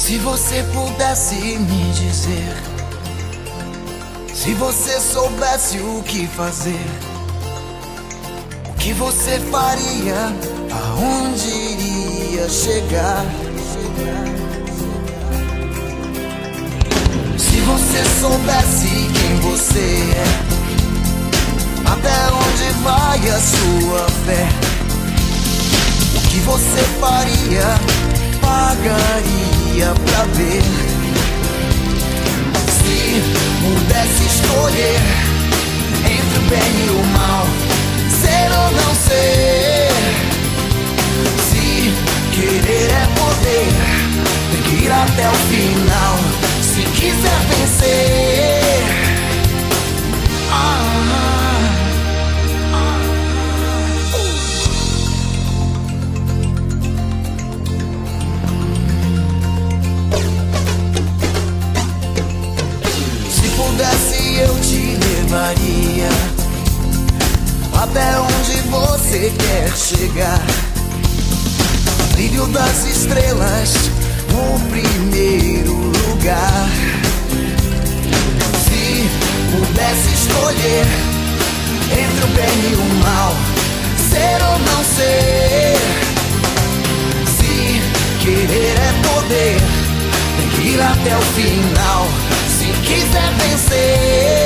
Se você pudesse me dizer, se você soubesse o que fazer, o que você faria, aonde iria chegar? Se você soubesse quem você é, até onde vai a sua fé, o que você faria, pagaria pra ver. Se pudesse escolher entre o bem e o mal, ser ou não ser, se querer é poder, tem que ir até o final. Se quiser vencer, se pudesse eu te levaria até onde você quer chegar. Brilho das estrelas, o primeiro lugar. Se pudesse escolher entre o bem e o mal, ser ou não ser, se querer é poder, tem que ir até o final. Se quiser vencer,